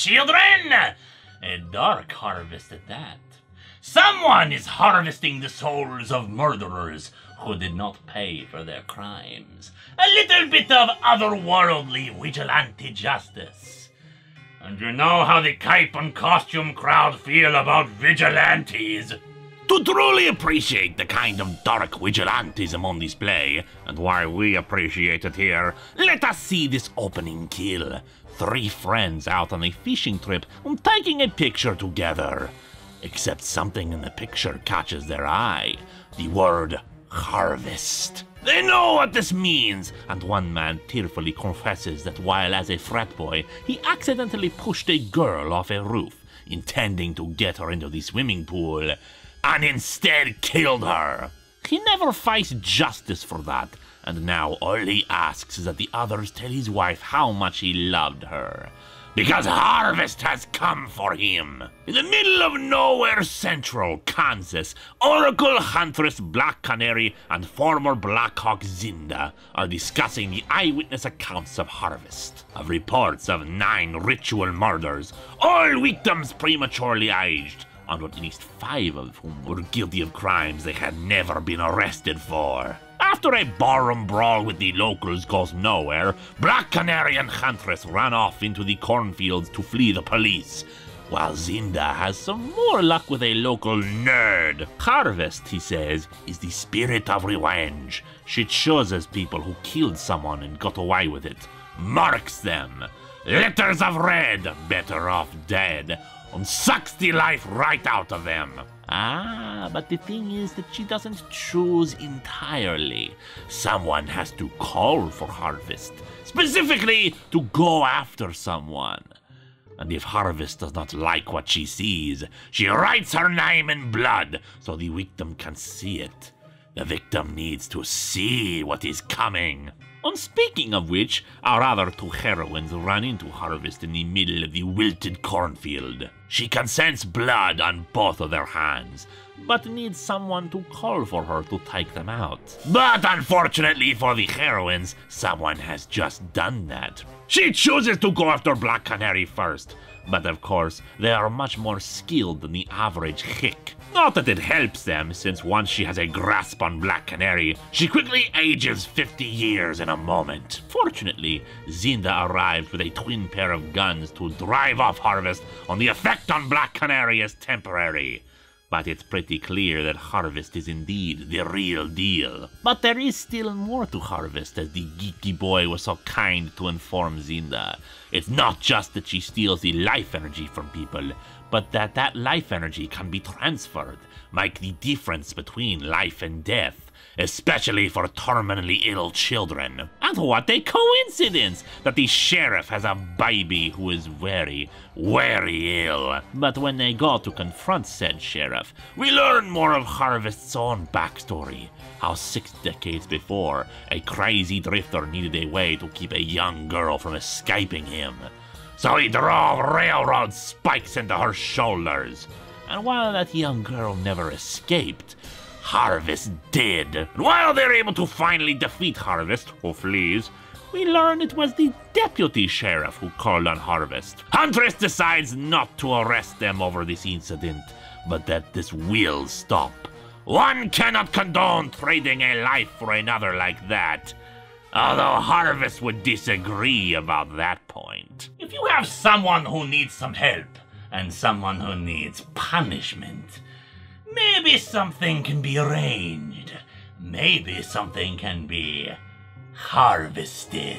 children! A dark harvest at that. Someone is harvesting the souls of murderers who did not pay for their crimes. A little bit of otherworldly vigilante justice. And you know how the cape and costume crowd feel about vigilantes. To truly appreciate the kind of dark vigilantism on display, and why we appreciate it here, let us see this opening kill. 3 friends out on a fishing trip and taking a picture together. Except something in the picture catches their eye. The word harvest. They know what this means, and one man tearfully confesses that while as a frat boy, he accidentally pushed a girl off a roof, intending to get her into the swimming pool, and instead killed her. He never faced justice for that, and now all he asks is that the others tell his wife how much he loved her. Because harvest has come for him. In the middle of nowhere central Kansas, Oracle Huntress Black Canary and former Blackhawk Zinda are discussing the eyewitness accounts of harvest, of reports of 9 ritual murders, all victims prematurely aged, and at least 5 of whom were guilty of crimes they had never been arrested for. After a barroom brawl with the locals goes nowhere, Black Canary and Huntress ran off into the cornfields to flee the police, while Zinda has some more luck with a local nerd. Harvest, he says, is the spirit of revenge. She chooses people who killed someone and got away with it, marks them, letters of red, better off dead, and sucks the life right out of them. Ah, but the thing is that she doesn't choose entirely. Someone has to call for harvest, specifically to go after someone. And if Harvest does not like what she sees, she writes her name in blood so the victim can see it. The victim needs to see what is coming. And speaking of which, our other 2 heroines run into Harvest in the middle of the wilted cornfield. She can sense blood on both of their hands, but needs someone to call for her to take them out. But unfortunately for the heroines, someone has just done that. She chooses to go after Black Canary first, but of course, they are much more skilled than the average hick. Not that it helps them, since once she has a grasp on Black Canary, she quickly ages 50 years in a moment. Fortunately, Zinda arrives with a twin pair of guns to drive off Harvest, and the effect on Black Canary is temporary. But it's pretty clear that Harvest is indeed the real deal. But there is still more to Harvest, as the geeky boy was so kind to inform Zinda. It's not just that she steals the life energy from people, but that life energy can be transferred, make the difference between life and death, especially for terminally ill children. And what a coincidence that the sheriff has a baby who is very, very ill. But when they go to confront said sheriff, we learn more of Harvest's own backstory. How 6 decades before, a crazy drifter needed a way to keep a young girl from escaping him. So he drove railroad spikes into her shoulders. And while that young girl never escaped, Harvest did. And while they're able to finally defeat Harvest, who flees, we learn it was the deputy sheriff who called on Harvest. Huntress decides not to arrest them over this incident, but that this will stop. One cannot condone trading a life for another like that, although Harvest would disagree about that point. If you have someone who needs some help, and someone who needs punishment, maybe something can be arranged. Maybe something can be harvested.